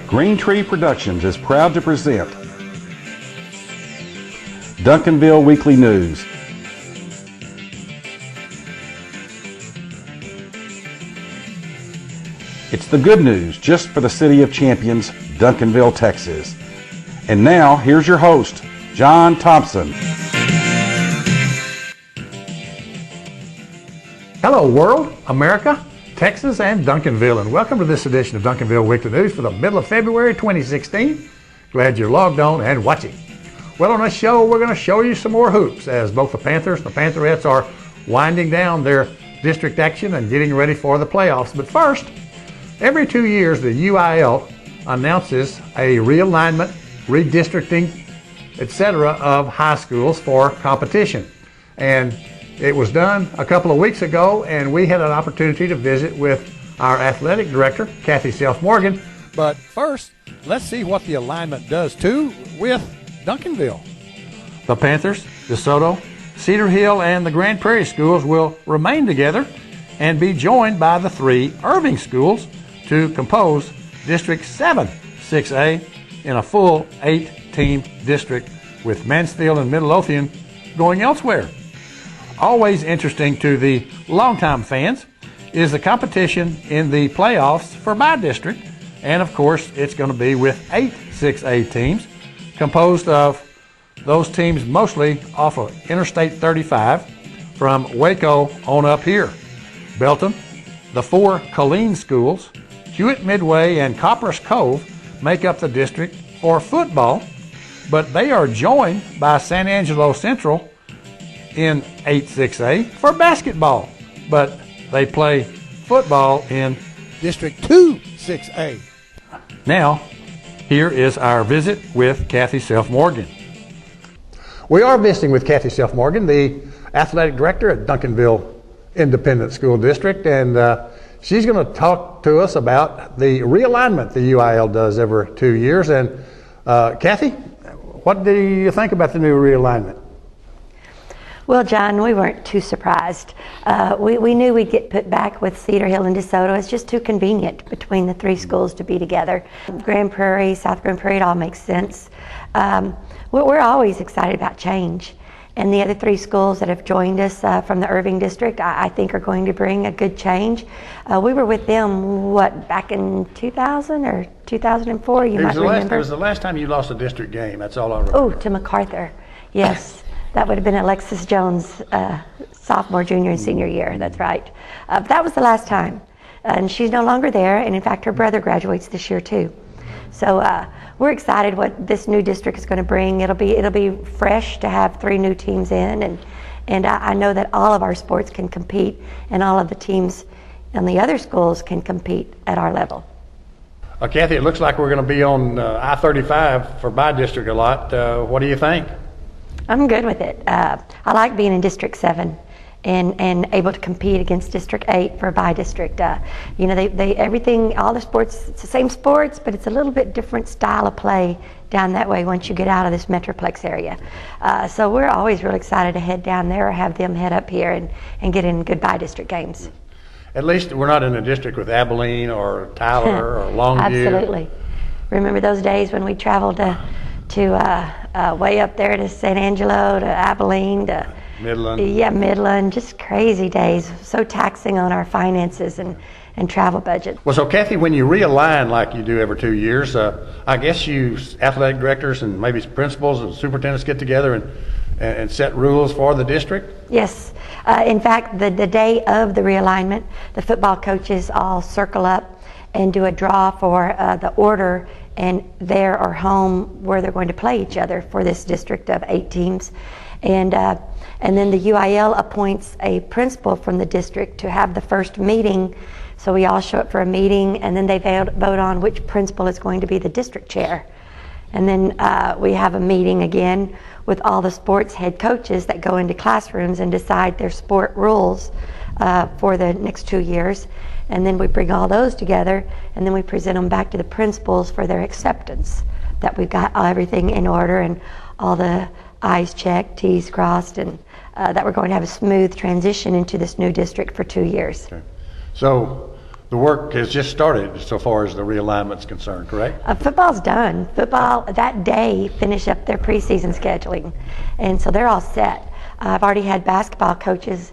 Green Tree Productions is proud to present Duncanville Weekly News. It's the good news just for the City of Champions, Duncanville, Texas. And now, here's your host, John Thompson. Hello, world, America, Texas, and Duncanville, and welcome to this edition of Duncanville Weekly News for the middle of February 2016. Glad you're logged on and watching. Well, on this show, we're going to show you some more hoops as both the Panthers and the Pantherettes are winding down their district action and getting ready for the playoffs. But first, every 2 years, the UIL announces a realignment, redistricting, etc. of high schools for competition. And it was done a couple of weeks ago, and we had an opportunity to visit with our athletic director, Cathy Self-Morgan. But first, let's see what the alignment does, too, with Duncanville. The Panthers, DeSoto, Cedar Hill, and the Grand Prairie schools will remain together and be joined by the 3 Irving schools to compose District 7 6A in a full 8-team district, with Mansfield and Midlothian going elsewhere. Always interesting to the longtime fans is the competition in the playoffs for my district, and of course it's going to be with 8 6A teams composed of those teams mostly off of Interstate 35 from Waco on up here. Belton, the 4 Colleen schools, Hewitt Midway, and Copperas Cove make up the district for football, but they are joined by San Angelo Central in 8 6A for basketball, but they play football in District 2 6A. Now, here is our visit with Cathy Self-Morgan. We are visiting with Cathy Self-Morgan, the athletic director at Duncanville Independent School District, and she's going to talk to us about the realignment the UIL does every 2 years. And Cathy, what do you think about the new realignment? Well, John, we weren't too surprised. We knew we'd get put back with Cedar Hill and DeSoto. It's just too convenient between the 3 schools to be together. Grand Prairie, South Grand Prairie, it all makes sense. We're always excited about change. And the other 3 schools that have joined us from the Irving district, I think are going to bring a good change. We were with them, back in 2000 or 2004, you might remember. It was the last time you lost a district game, that's all I remember. Oh, to MacArthur, yes. That would have been Alexis Jones' sophomore, junior, and senior year. That's right. That was the last time. And she's no longer there. And in fact, her brother graduates this year too. So we're excited what this new district is going to bring. It'll be fresh to have 3 new teams in. And I know that all of our sports can compete, and all of the teams in the other schools can compete at our level. Cathy, it looks like we're going to be on I-35 for my district a lot. What do you think? I'm good with it. I like being in District 7 and able to compete against District 8 for by district. You know, everything, all the sports, it's the same sports, but it's a little bit different style of play down that way once you get out of this Metroplex area. So we're always really excited to head down there or have them head up here and get in good by district games. At least we're not in a district with Abilene or Tyler or Longview. Absolutely. Remember those days when we traveled to way up there to San Angelo, to Abilene, to Midland. Yeah, Midland. Just crazy days. So taxing on our finances and travel budget. Well, so Cathy, when you realign like you do every 2 years, I guess you athletic directors and maybe principals and superintendents get together and set rules for the district? Yes. In fact, the day of the realignment, the football coaches all circle up and do a draw for the order and there or home where they're going to play each other for this district of 8 teams. And then the UIL appoints a principal from the district to have the first meeting. So we all show up for a meeting, and then they vote on which principal is going to be the district chair. And then we have a meeting again with all the sports head coaches that go into classrooms and decide their sport rules for the next 2 years. And then we bring all those together, and then we present them back to the principals for their acceptance, that we've got everything in order and all the I's checked, T's crossed, and that we're going to have a smooth transition into this new district for 2 years. Okay. So the work has just started so far as the realignment is concerned, correct? Football's done. Football that day finish up their preseason scheduling, and so they're all set. I've already had basketball coaches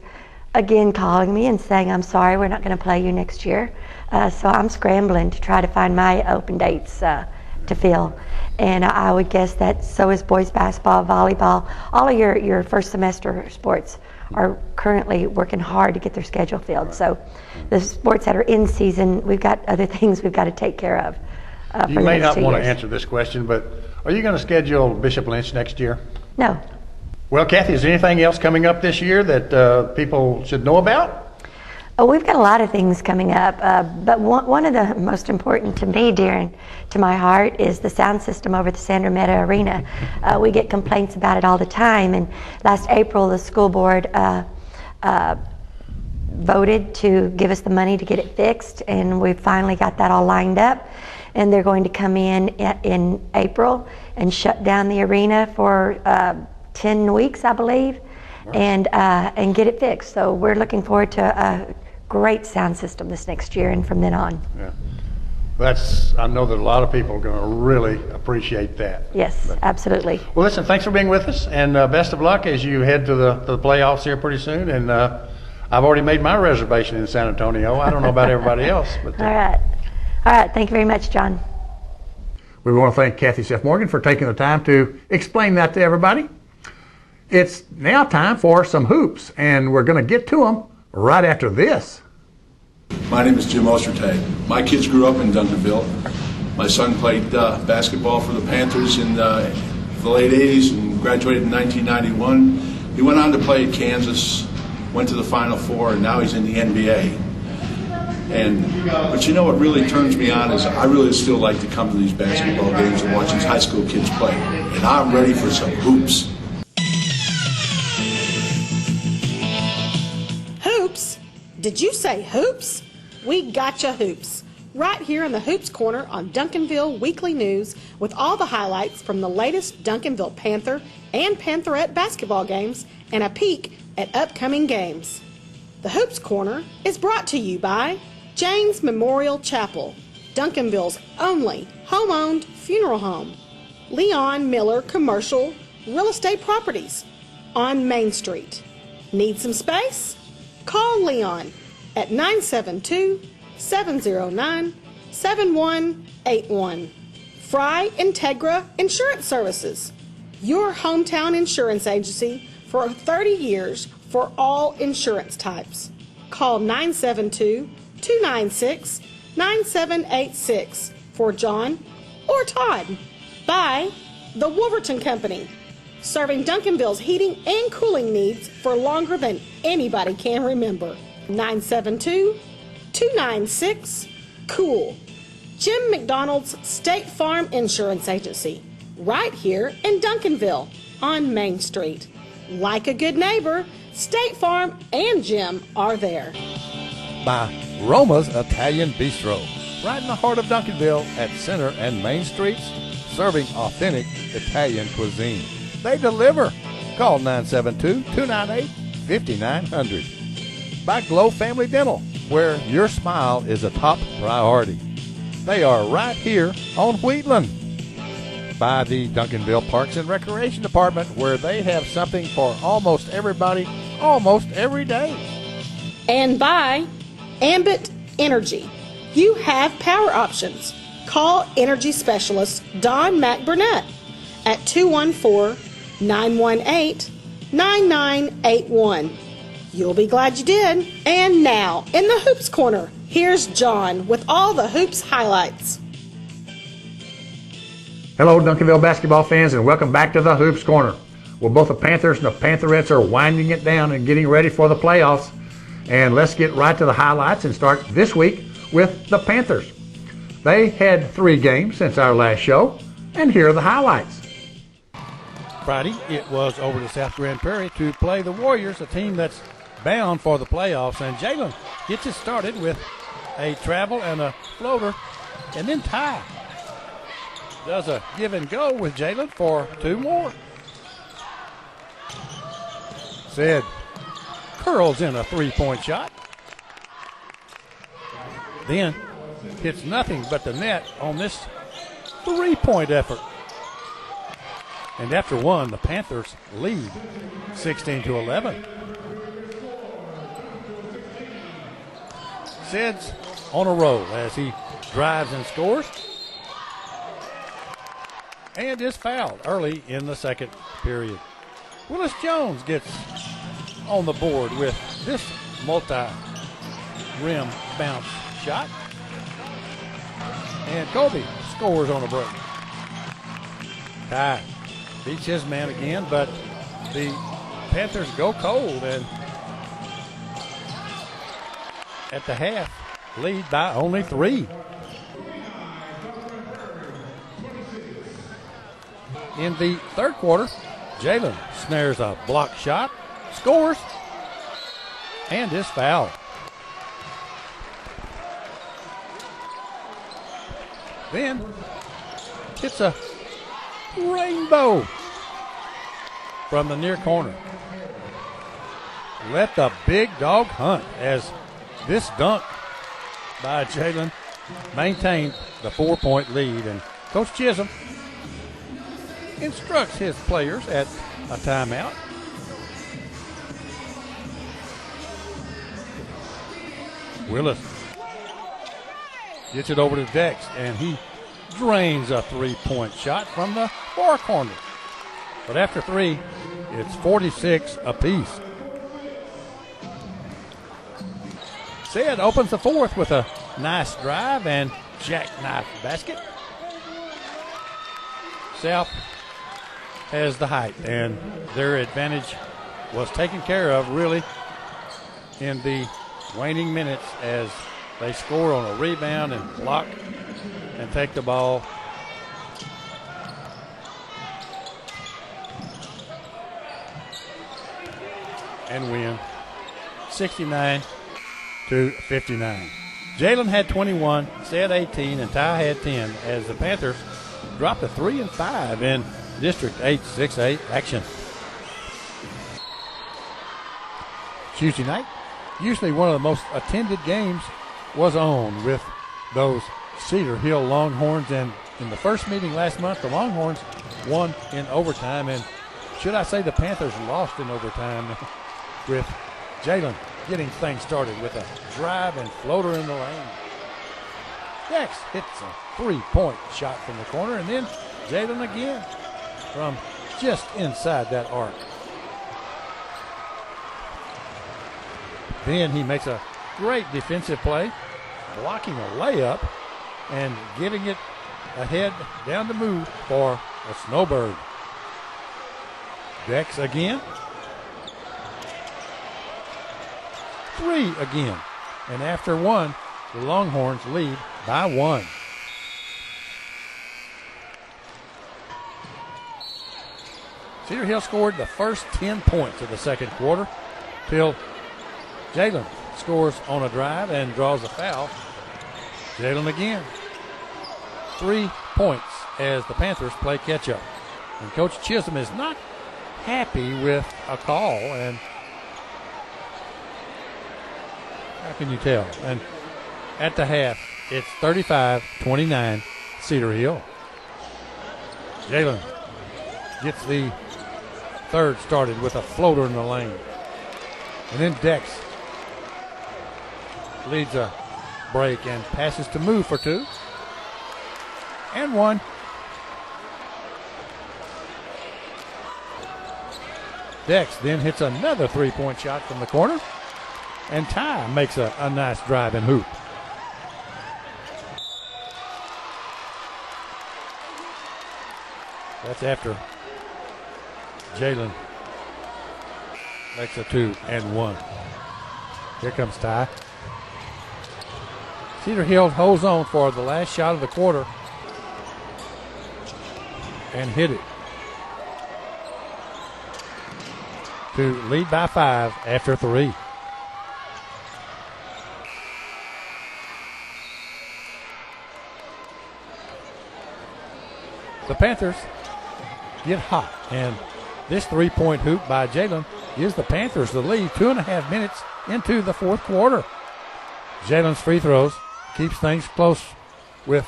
again calling me and saying, I'm sorry, we're not going to play you next year. So I'm scrambling to try to find my open dates to fill. And I would guess that so is boys basketball, volleyball, all of your first semester sports are currently working hard to get their schedule filled. So the sports that are in season, we've got other things we've got to take care of. You may not want to answer this question, but are you going to schedule Bishop Lynch next year? No. Well, Kathy, is there anything else coming up this year that people should know about? Oh, we've got a lot of things coming up, but one of the most important to me, dear, to my heart, is the sound system over the Sandra Meta Arena. We get complaints about it all the time, and last April the school board voted to give us the money to get it fixed, and we finally got that all lined up, and they're going to come in April and shut down the arena for 10 weeks, I believe, and get it fixed. So we're looking forward to a great sound system this next year and from then on. Yeah. I know that a lot of people are going to really appreciate that. Yes, absolutely. Well, listen, thanks for being with us, and best of luck as you head to the playoffs here pretty soon. And I've already made my reservation in San Antonio. I don't know about everybody else. But All right. Thank you very much, John. We want to thank Cathy Self-Morgan for taking the time to explain that to everybody. It's now time for some hoops, and we're going to get to them right after this. My name is Jim Ostertag. My kids grew up in Duncanville. My son played basketball for the Panthers in the late 80s and graduated in 1991. He went on to play at Kansas, went to the Final Four, and now he's in the NBA. But you know what really turns me on is I really still like to come to these basketball games and watch these high school kids play. And I'm ready for some hoops. Hoops? Did you say hoops? We gotcha hoops. Right here in the Hoops Corner on Duncanville Weekly News with all the highlights from the latest Duncanville Panther and Pantherette basketball games and a peek at upcoming games. The Hoops Corner is brought to you by James Memorial Chapel, Duncanville's only home-owned funeral home. Leon Miller Commercial Real Estate Properties on Main Street. Need some space? Call Leon at 972-709-7181. Fry Integra Insurance Services, your hometown insurance agency for 30 years for all insurance types. Call 972-296-9786 for John or Todd. By the Wolverton Company, serving Duncanville's heating and cooling needs for longer than anybody can remember. 972-296-COOL. Jim McDonald's State Farm Insurance Agency, right here in Duncanville on Main Street. Like a good neighbor, State Farm and Jim are there. By Roma's Italian Bistro, right in the heart of Duncanville at Center and Main Streets, serving authentic Italian cuisine. They deliver. Call 972-298-5900. By Glow Family Dental, where your smile is a top priority. They are right here on Wheatland. By the Duncanville Parks and Recreation Department, where they have something for almost everybody, almost every day. And by Ambit Energy. You have power options. Call energy specialist Don McBurnett at 214-918-9981. You'll be glad you did. And now, in the Hoops Corner, here's John with all the Hoops highlights. Hello, Duncanville basketball fans, and welcome back to the Hoops Corner. Well, both the Panthers and the Pantherettes are winding it down and getting ready for the playoffs. And let's get right to the highlights and start this week with the Panthers. They had 3 games since our last show, and here are the highlights. Friday, it was over to South Grand Prairie to play the Warriors, a team that's bound for the playoffs. And Jalen gets it started with a travel and a floater, and then Ty does a give and go with Jalen for 2 more. Said curls in a three-point shot. Then hits nothing but the net on this three-point effort. And after one, the Panthers lead 16-11. Sid's on a roll as he drives and scores. And is fouled early in the second period. Willis Jones gets on the board with this multi-rim bounce shot. And Kobe scores on a break. Ty beats his man again, but the Panthers go cold and at the half lead by only 3. In the third quarter, Jalen snares a block shot, scores, and is fouled. Then hits a rainbow from the near corner. Let the big dog hunt as this dunk by Jalen maintained the 4-point lead. And Coach Chisholm instructs his players at a timeout. Willis gets it over to Dex, and he drains a three-point shot from the far corner. But after 3, it's 46 apiece. Sid opens the fourth with a nice drive and jackknife basket. South has the height, and their advantage was taken care of really in the waning minutes as they score on a rebound and block and take the ball. And win 69-59. Jalen had 21, Sid 18, and Ty had 10 as the Panthers dropped to 3 and 5 in District 8-6A action. Tuesday night, usually one of the most attended games, was on with those Cedar Hill Longhorns. And in the first meeting last month, the Longhorns won in overtime. And should I say the Panthers lost in overtime with Jalen getting things started with a drive and floater in the lane. Dex hits a three-point shot from the corner, and then Jalen again from just inside that arc. Then he makes a great defensive play, blocking a layup and getting it ahead down the move for a snowbird. Dex again. 3 again. And after 1, the Longhorns lead by 1. Cedar Hill scored the first 10 points of the second quarter till Jalen scores on a drive and draws a foul. Jalen again. 3 points as the Panthers play catch-up. And Coach Chisholm is not happy with a call, and how can you tell? And at the half, it's 35-29 Cedar Hill. Jalen gets the third started with a floater in the lane. And then Dex leads a break and passes to move for 2. And 1. Dex then hits another three-point shot from the corner. And Ty makes a nice drive and hoop. That's after Jalen makes a 2 and 1. Here comes Ty. Cedar Hill holds on for the last shot of the quarter and hit it to lead by 5 after 3. The Panthers get hot, and this three-point hoop by Jalen gives the Panthers the lead 2.5 minutes into the fourth quarter. Jalen's free throws keeps things close with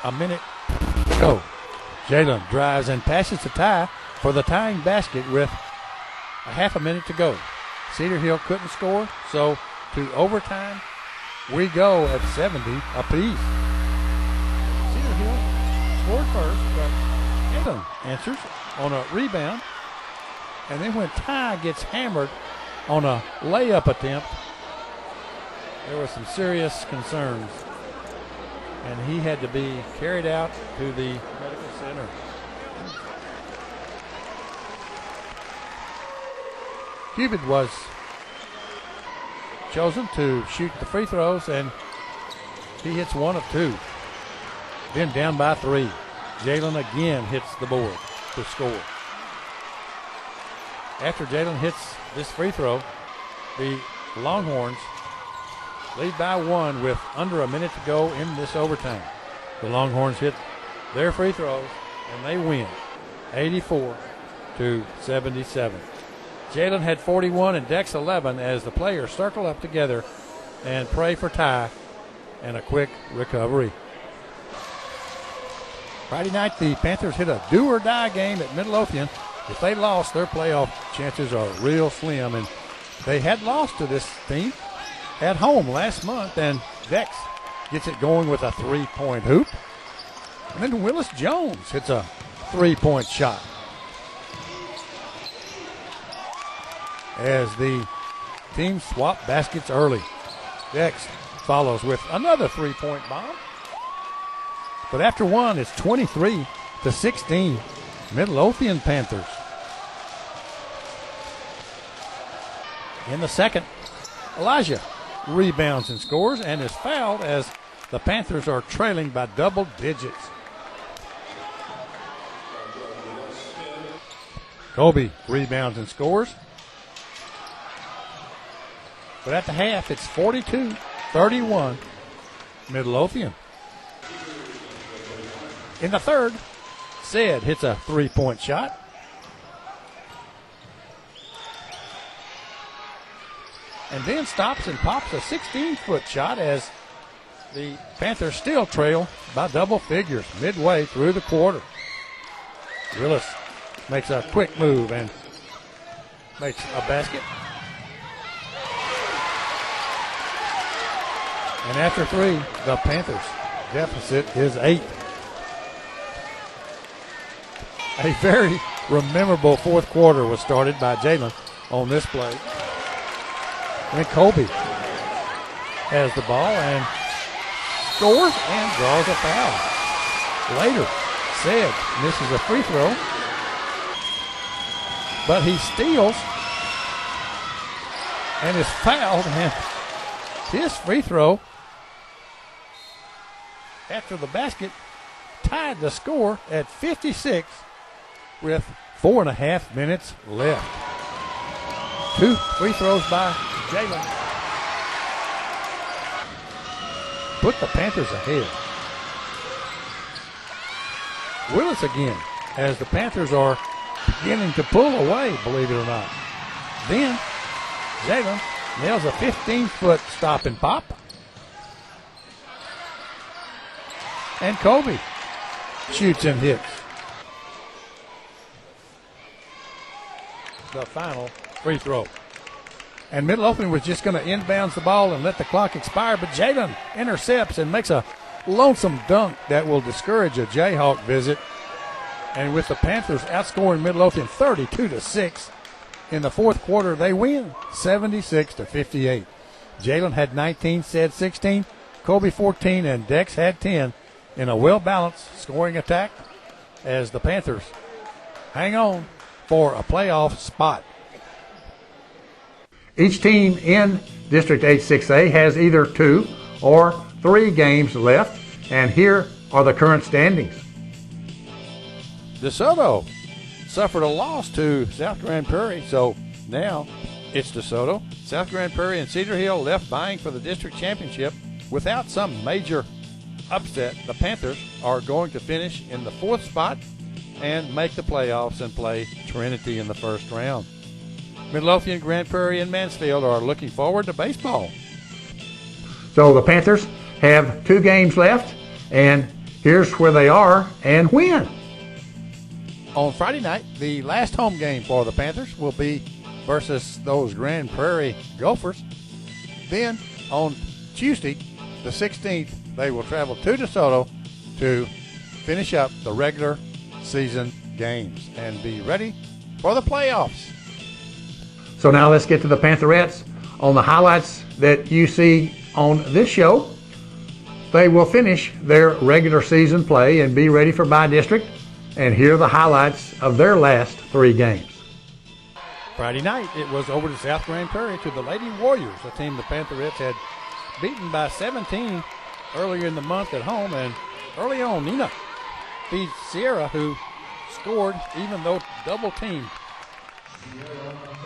a minute to go. Jalen drives and passes to Ty for the tying basket with a half a minute to go. Cedar Hill couldn't score, so to overtime we go at 70 apiece. Cedar Hill scored first, but Jalen answers on a rebound. And then when Ty gets hammered on a layup attempt, there were some serious concerns. And he had to be carried out to the medical center. Cupid was chosen to shoot the free throws, and he hits one of two. Then down by 3. Jalen again hits the board to score. After Jalen hits this free throw, the Longhorns lead by 1 with under a minute to go in this overtime. The Longhorns hit their free throws, and they win 84-77. Jalen had 41 and Dex 11 as the players circle up together and pray for Ty and a quick recovery. Friday night, the Panthers hit a do-or-die game at Midlothian. If they lost, their playoff chances are real slim, and they had lost to this team at home last month, and Dex gets it going with a three-point hoop. And then Willis Jones hits a three-point shot. As the team swap baskets early. Dex follows with another three-point bomb. But after one, it's 23-16, Midlothian Panthers. In the second, Elijah rebounds and scores and is fouled as the Panthers are trailing by double digits. Kobe rebounds and scores. But at the half, it's 42-31, Midlothian. In the third, Sid hits a three-point shot. And then stops and pops a 16-foot shot as the Panthers still trail by double figures midway through the quarter. Willis makes a quick move and makes a basket. And after 3, the Panthers' deficit is 8. A very memorable fourth quarter was started by Jalen on this play. And Kobe has the ball and scores and draws a foul. Later, Sid misses a free throw, but he steals and is fouled, and his free throw after the basket tied the score at 56 with 4.5 minutes left. 2 free throws by Jalen put the Panthers ahead. Willis again, as the Panthers are beginning to pull away, believe it or not. Then Jalen nails a 15-foot stop and pop. And Kobe shoots and hits. The final free throw. And Midlothian was just going to inbounds the ball and let the clock expire, but Jalen intercepts and makes a lonesome dunk that will discourage a Jayhawk visit. And with the Panthers outscoring Midlothian 32-6 in the fourth quarter, they win 76-58. Jalen had 19, Sid 16, Kobe 14, and Dex had 10 in a well-balanced scoring attack as the Panthers hang on for a playoff spot. Each team in District H6A has either 2 or 3 games left, and here are the current standings. DeSoto suffered a loss to South Grand Prairie, so now it's DeSoto. South Grand Prairie and Cedar Hill left vying for the district championship without some major upset. The Panthers are going to finish in the 4th spot and make the playoffs and play Trinity in the first round. Midlothian, Grand Prairie, and Mansfield are looking forward to baseball. So the Panthers have 2 games left, and here's where they are and when. On Friday night, the last home game for the Panthers will be versus those Grand Prairie Gophers. Then on Tuesday, the 16th, they will travel to DeSoto to finish up the regular season games and be ready for the playoffs. So now let's get to the Pantherettes. On the highlights that you see on this show, they will finish their regular season play and be ready for bi-district. And here are the highlights of their last 3 games. Friday night, it was over to South Grand Prairie to the Lady Warriors, a team the Pantherettes had beaten by 17 earlier in the month at home. And early on, Nina feeds Sierra, who scored even though double teamed.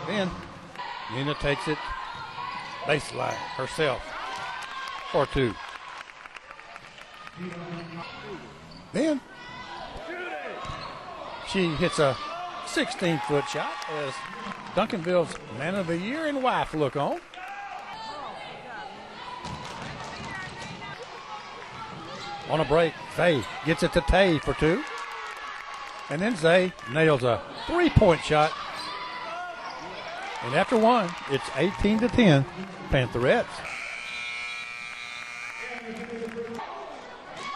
Then Nina takes it baseline herself for 2. Then she hits a 16-foot shot as Duncanville's Man of the Year and wife look on. On a break, Faye gets it to Tay for 2. And then Zay nails a 3-point shot. And after 1, it's 18-10, Pantherettes.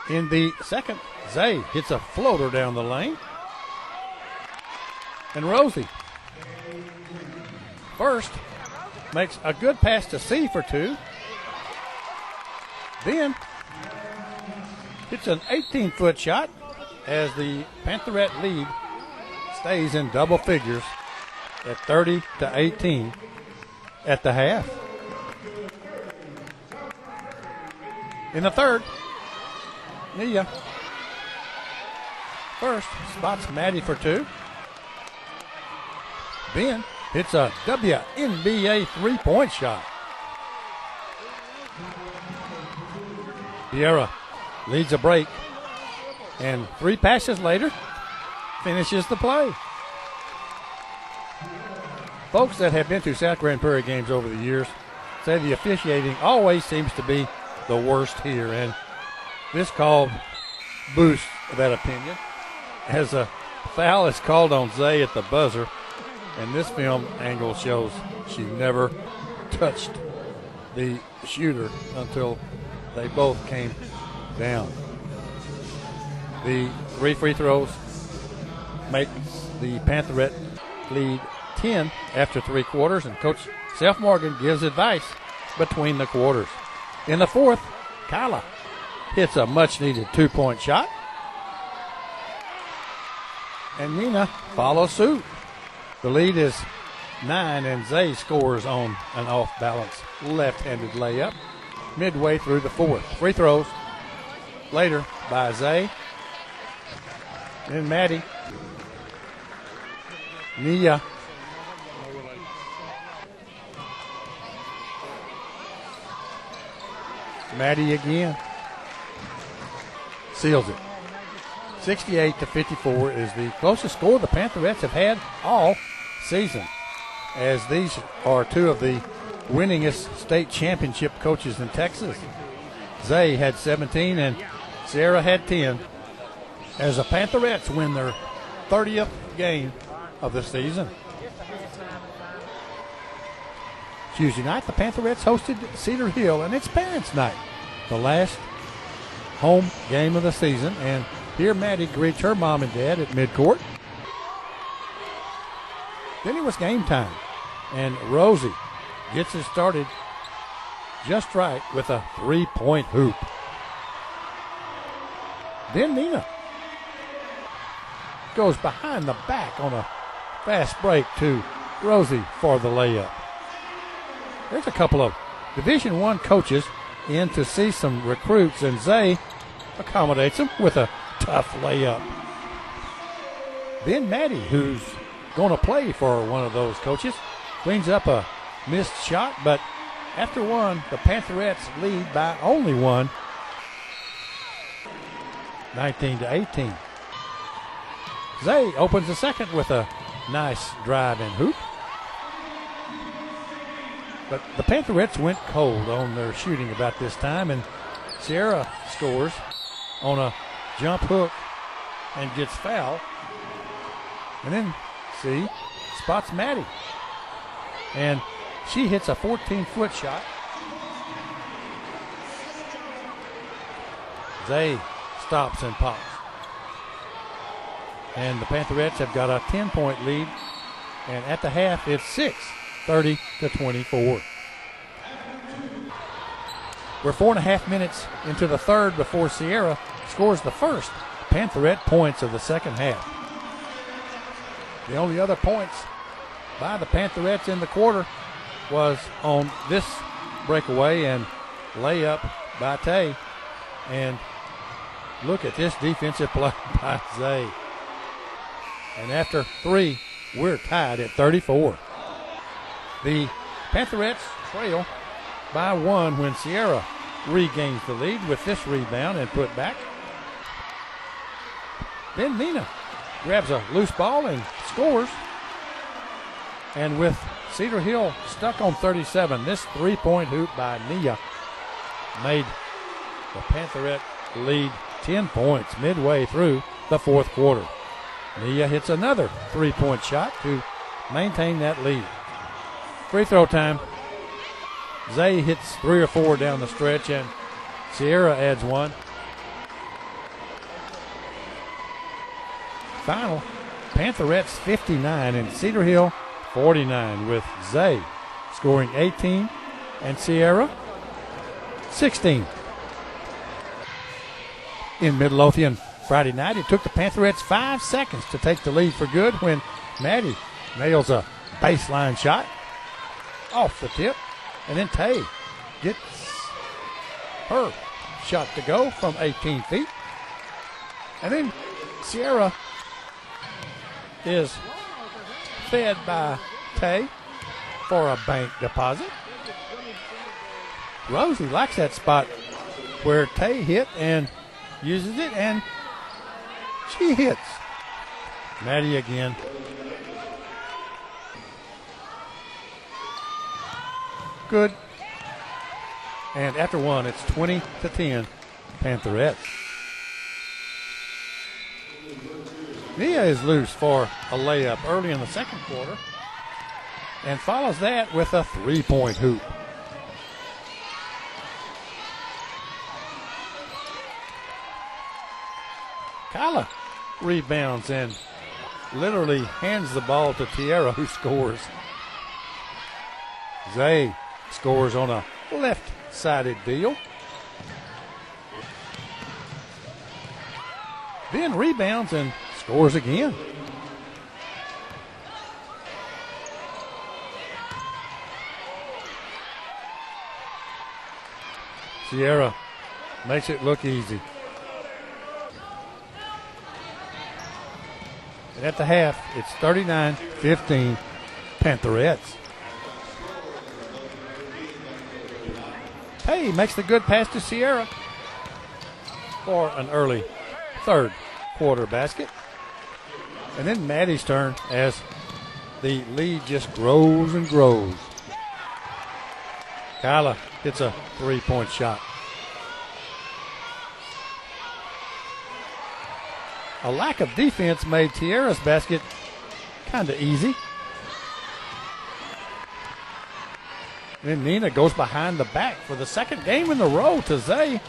In the second, Zay hits a floater down the lane. And Rosie first makes a good pass to C for 2. Then hits an 18-foot shot as the Pantherette lead stays in double figures at 30-18 at the half. In the third, Nia first spots Maddie for 2. Then hits a WNBA 3-point shot. Sierra leads a break, and 3 passes later, finishes the play. Folks that have been to South Grand Prairie games over the years say the officiating always seems to be the worst here, and this call boosts that opinion as a foul is called on Zay at the buzzer, and this film angle shows she never touched the shooter until they both came down. The 3 free throws make the Pantherette lead 10 after 3 quarters, and Coach Self-Morgan gives advice between the quarters. In the fourth, Kyla hits a much-needed 2-point shot, and Nina follows suit. The lead is 9, and Zay scores on an off-balance left-handed layup midway through the fourth. Free throws later by Zay. Then Maddie. Nia. Maddie again. Seals it. 68-54 is the closest score the Pantherettes have had all season, as these are 2 of the winningest state championship coaches in Texas. Zay had 17 and Sierra had 10 as the Pantherettes win their 30th game of the season. Tuesday night, the Pantherettes hosted Cedar Hill, and it's Parents' Night, the last home game of the season, and here Maddie greets her mom and dad at midcourt. Then it was game time, and Rosie gets it started just right with a 3-point hoop. Then Nina goes behind the back on a fast break to Rosie for the layup. There's a couple of Division I coaches in to see some recruits, and Zay accommodates them with a tough layup. Then Maddie, who's going to play for one of those coaches, cleans up a missed shot, but after 1, the Pantherettes lead by only 1, 19-18. Zay opens the second with a nice drive and hoop. But the Pantherettes went cold on their shooting about this time, and Sierra scores on a jump hook and gets fouled. And then, spots Maddie. And she hits a 14-foot shot. Zay stops and pops. And the Pantherettes have got a 10-point lead. And at the half, it's 30-24. We're 4.5 minutes into the third before Sierra scores the first Pantherette points of the second half. The only other points by the Pantherettes in the quarter was on this breakaway and layup by Tay. And look at this defensive play by Zay. And after 3, we're tied at 34. The Pantherettes trail by 1 when Sierra regains the lead with this rebound and put back. Then Nina grabs a loose ball and scores. And with Cedar Hill stuck on 37, this 3-point hoop by Nia made the Pantherette lead 10 points midway through the fourth quarter. Nia hits another 3-point shot to maintain that lead. Free throw time. Zay hits 3 or 4 down the stretch, and Sierra adds 1. Final, Pantherettes 59 and Cedar Hill 49, with Zay scoring 18 and Sierra 16. In Midlothian Friday night, it took the Pantherettes 5 seconds to take the lead for good when Maddie nails a baseline shot off the tip. And then Tay gets her shot to go from 18 feet. And then Sierra is fed by Tay for a bank deposit. Rosie likes that spot where Tay hit and uses it, and she hits. Maddie again. Good. And after 1, it's 20-10, Pantherettes. Nia is loose for a layup early in the second quarter and follows that with a 3-point hoop. Kyla rebounds and literally hands the ball to Tierra, who scores. Zay scores on a left-sided deal. Then rebounds and scores again. Sierra makes it look easy. And at the half, it's 39-15 Pantherettes. Tay makes the good pass to Sierra for an early third quarter basket. And then Maddie's turn as the lead just grows and grows. Kyla hits a 3-point shot. A lack of defense made Tierra's basket kind of easy. Then Nina goes behind the back for the second game in a row to Zay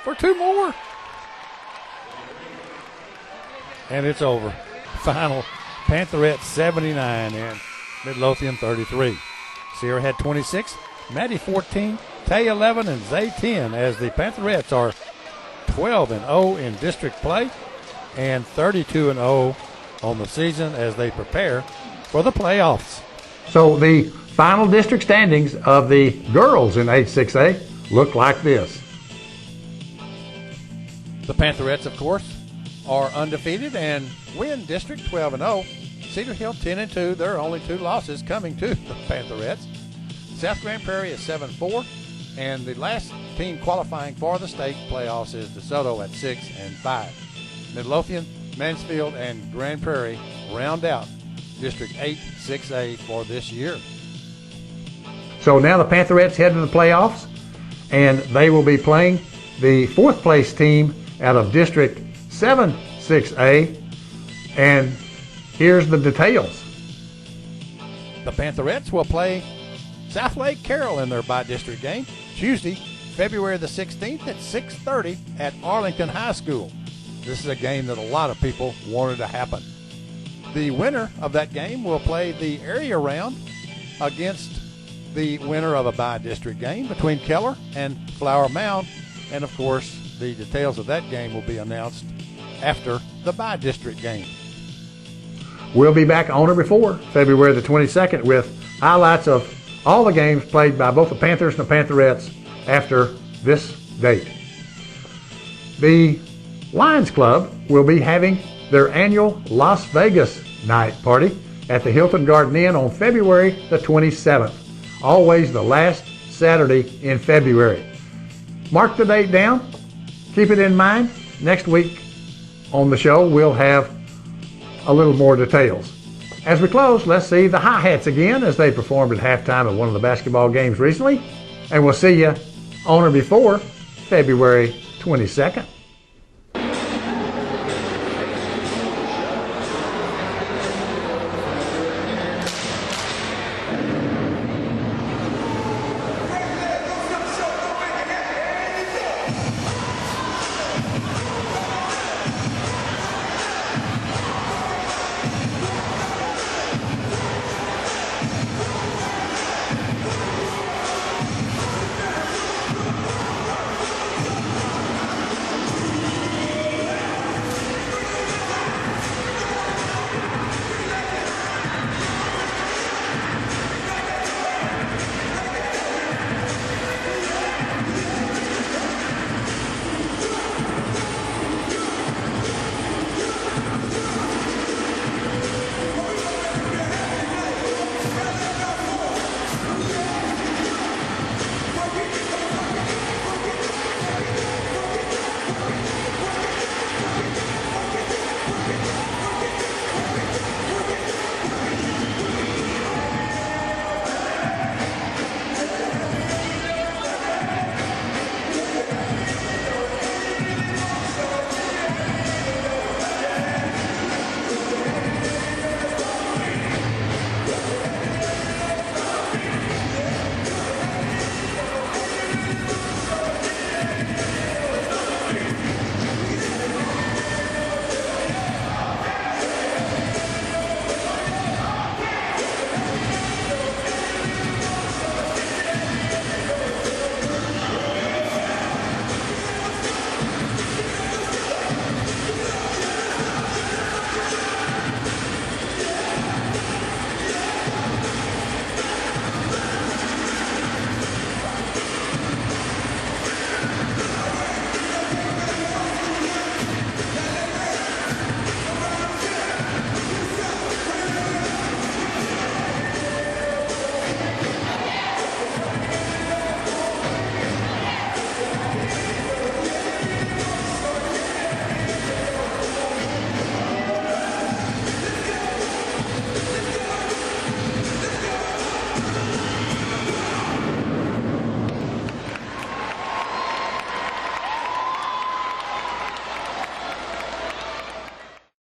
for 2 more. And it's over. Final, Pantherettes 79 and Midlothian 33. Sierra had 26, Maddie 14, Tay 11, and Zay 10 as the Pantherettes are 12-0 in district play and 32-0 on the season as they prepare for the playoffs. So the final district standings of the girls in H6A look like this. The Pantherettes, of course, are undefeated and win district 12-0. Cedar Hill 10-2. There are only 2 losses coming to the Pantherettes. South Grand Prairie is 7-4, and the last team qualifying for the state playoffs is DeSoto at 6-5. Midlothian, Mansfield, and Grand Prairie round out District 8 6A for this year. So now the Pantherettes head to the playoffs, and they will be playing the fourth place team out of District 7 6A. And here's the details. The Pantherettes will play South Lake Carroll in their by-district game Tuesday, February the 16th at 6:30 at Arlington High School. This is a game that a lot of people wanted to happen. The winner of that game will play the area round against the winner of a by-district game between Keller and Flower Mound. And, of course, the details of that game will be announced after the by-district game. We'll be back on or before February the 22nd with highlights of all the games played by both the Panthers and the Pantherettes after this date. The Lions Club will be having their annual Las Vegas night party at the Hilton Garden Inn on February the 27th, always the last Saturday in February. Mark the date down, keep it in mind. Next week on the show we'll have a little more details. As we close, let's see the Hi-Hats again as they performed at halftime of one of the basketball games recently, and we'll see you on or before February 22nd.